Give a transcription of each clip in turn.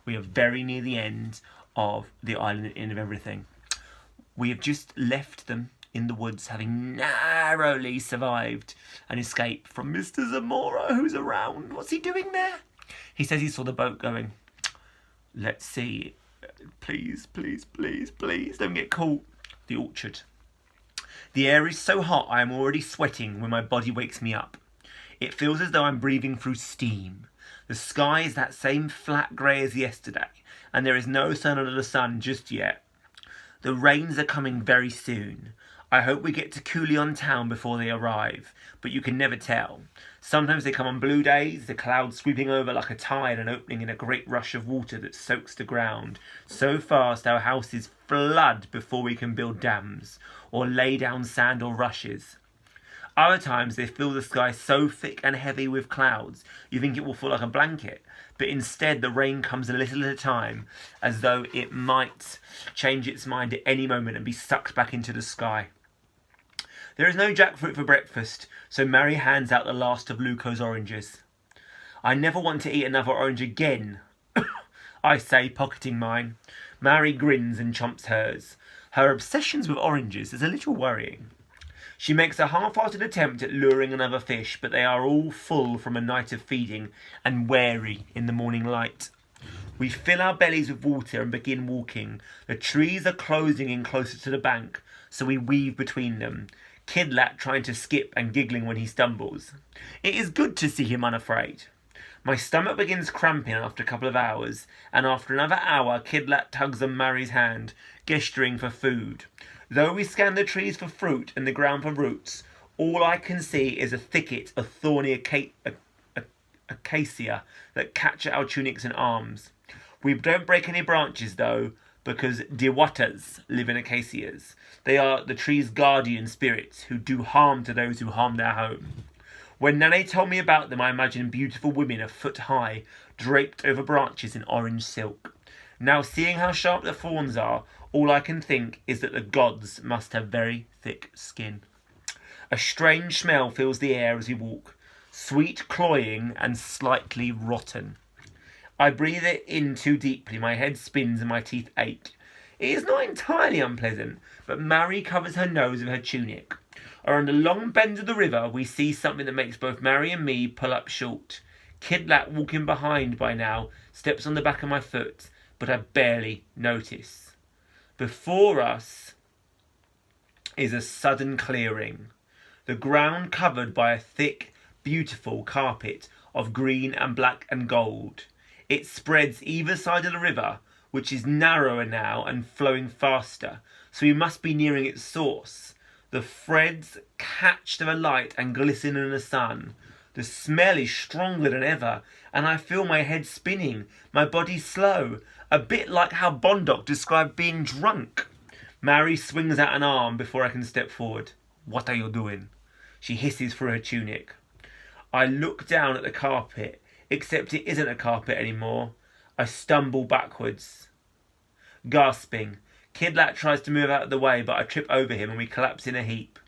We are very near the end of the island Inn of Everything. We have just left them in the woods, having narrowly survived an escape from Mr. Zamora, who's around. What's he doing there? He says he saw the boat going. Let's see. Please, please, please, please don't get caught. The orchard. The air is so hot I am already sweating when my body wakes me up. It feels as though I'm breathing through steam. The sky is that same flat grey as yesterday, and there is no sign of the sun just yet. The rains are coming very soon. I hope we get to Coulion town before they arrive, but you can never tell. Sometimes they come on blue days, the clouds sweeping over like a tide and opening in a great rush of water that soaks the ground so fast our houses flood before we can build dams or lay down sand or rushes. Other times they fill the sky so thick and heavy with clouds you think it will fall like a blanket, but instead the rain comes a little at a time, as though it might change its mind at any moment and be sucked back into the sky. There is no jackfruit for breakfast, so Mary hands out the last of Luco's oranges. I never want to eat another orange again, I say, pocketing mine. Mary grins and chomps hers. Her obsessions with oranges is a little worrying. She makes a half-hearted attempt at luring another fish, but they are all full from a night of feeding and wary in the morning light. We fill our bellies with water and begin walking. The trees are closing in closer to the bank, so we weave between them. Kidlat trying to skip and giggling when he stumbles. It is good to see him unafraid. My stomach begins cramping after a couple of hours, and after another hour Kidlat tugs on Mary's hand, gesturing for food. Though we scan the trees for fruit and the ground for roots, all I can see is a thicket of thorny acacia that catch at our tunics and arms. We don't break any branches though, because Diwatas live in acacias. They are the tree's guardian spirits who do harm to those who harm their home. When Nane told me about them, I imagined beautiful women a foot high, draped over branches in orange silk. Now, seeing how sharp the thorns are, all I can think is that the gods must have very thick skin. A strange smell fills the air as we walk, sweet, cloying, and slightly rotten. I breathe it in too deeply, my head spins and my teeth ache. It is not entirely unpleasant, but Mary covers her nose with her tunic. Around a long bend of the river, we see something that makes both Mary and me pull up short. Kidlat, walking behind by now, steps on the back of my foot, but I barely notice. Before us is a sudden clearing, the ground covered by a thick, beautiful carpet of green and black and gold. It spreads either side of the river, which is narrower now and flowing faster, so we must be nearing its source. The threads catch the light and glisten in the sun. The smell is stronger than ever, and I feel my head spinning, my body slow, a bit like how Bondoc described being drunk. Mary swings out an arm before I can step forward. What are you doing? She hisses through her tunic. I look down at the carpet, except it isn't a carpet anymore. I stumble backwards. Gasping, Kidlat tries to move out of the way, but I trip over him and we collapse in a heap.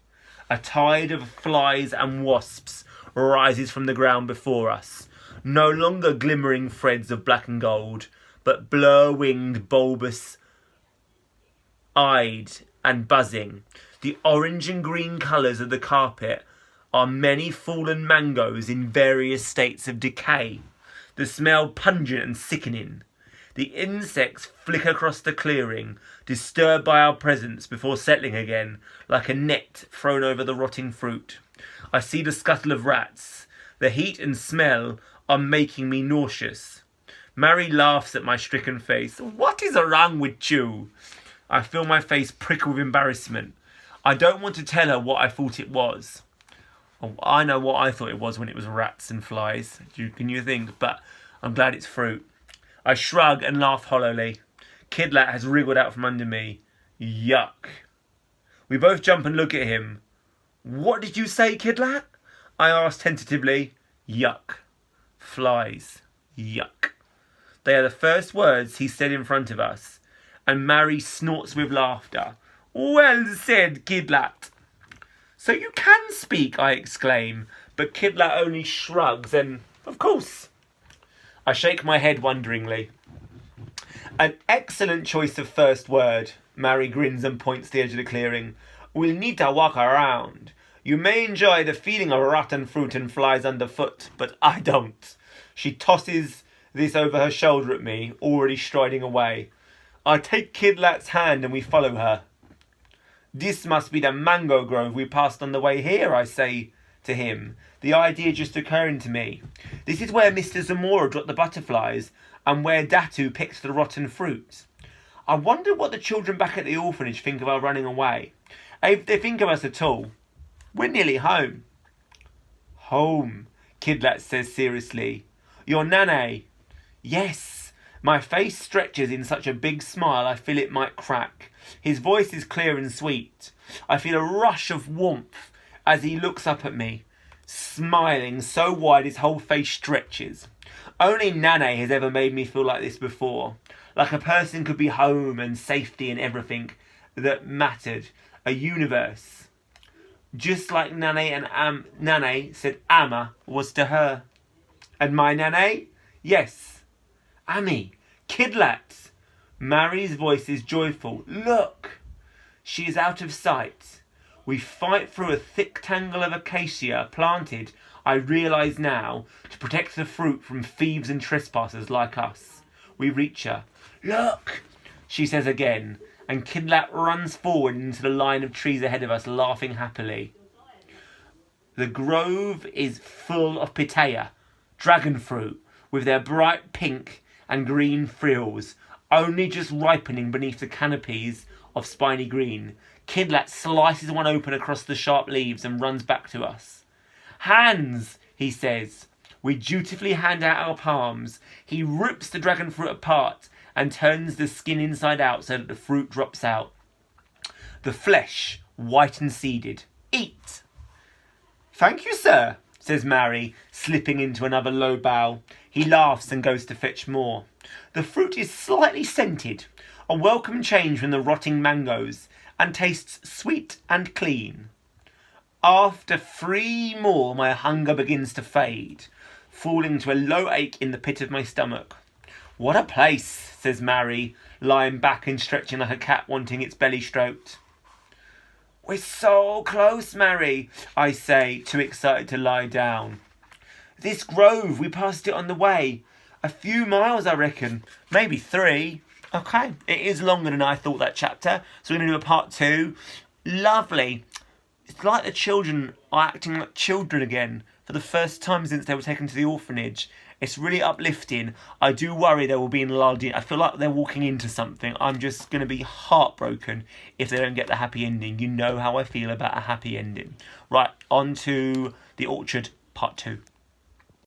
A tide of flies and wasps rises from the ground before us, no longer glimmering threads of black and gold, but blur-winged, bulbous-eyed and buzzing. The orange and green colours of the carpet are many fallen mangoes in various states of decay, the smell pungent and sickening. The insects flicker across the clearing, disturbed by our presence before settling again, like a net thrown over the rotting fruit. I see the scuttle of rats. The heat and smell are making me nauseous. Mary laughs at my stricken face. What is wrong with you? I feel my face prickle with embarrassment. I don't want to tell her what I thought it was. Oh, I know what I thought it was when it was rats and flies. Can you think? But I'm glad it's fruit. I shrug and laugh hollowly. Kidlat has wriggled out from under me. Yuck. We both jump and look at him. What did you say, Kidlat? I asked tentatively. Yuck. Flies. Yuck. They are the first words he said in front of us, and Mary snorts with laughter. Well said, Kidlat. So you can speak, I exclaim, but Kidlat only shrugs and, of course. I shake my head wonderingly. An excellent choice of first word. Mary grins and points to the edge of the clearing. We'll need to walk around. You may enjoy the feeling of rotten fruit and flies underfoot, but I don't. She tosses this over her shoulder at me, already striding away. I take Kidlat's hand and we follow her. This must be the mango grove we passed on the way here, I say to him, the idea just occurring to me. This is where Mr. Zamora dropped the butterflies and where Datu picked the rotten fruit. I wonder what the children back at the orphanage think of our running away. If they think of us at all. We're nearly home. Home, Kidlat says seriously. Your Nane. Yes. My face stretches in such a big smile I feel it might crack. His voice is clear and sweet. I feel a rush of warmth as he looks up at me, smiling so wide his whole face stretches. Only Nane has ever made me feel like this before. Like a person could be home and safety and everything that mattered. A universe. Just like Nane and Nane said Amma was to her. And my Nane? Yes. Ami. Kidlat. Mary's voice is joyful. Look. She is out of sight. We fight through a thick tangle of acacia planted, I realise now, to protect the fruit from thieves and trespassers like us. We reach her. Look, she says again, and Kidlat runs forward into the line of trees ahead of us, laughing happily. The grove is full of pitaya, dragon fruit, with their bright pink and green frills, only just ripening beneath the canopies of spiny green. Kidlat slices one open across the sharp leaves and runs back to us. Hands, he says. We dutifully hand out our palms. He rips the dragon fruit apart and turns the skin inside out so that the fruit drops out. The flesh, white and seeded. Eat. Thank you, sir, says Mary, slipping into another low bow. He laughs and goes to fetch more. The fruit is slightly scented, a welcome change from the rotting mangoes, and tastes sweet and clean. After 3 more, my hunger begins to fade, falling to a low ache in the pit of my stomach. What a place, says Mary, lying back and stretching like a cat wanting its belly stroked. We're so close, Mary, I say, too excited to lie down. This grove, we passed it on the way. A few miles, I reckon. Maybe 3. Okay, it is longer than I thought, that chapter. So we're going to do a part 2. Lovely. It's like the children are acting like children again for the first time since they were taken to the orphanage. It's really uplifting. I do worry they will be in lulled in. I feel like they're walking into something. I'm just going to be heartbroken if they don't get the happy ending. You know how I feel about a happy ending. Right, on to The Orchard, part 2.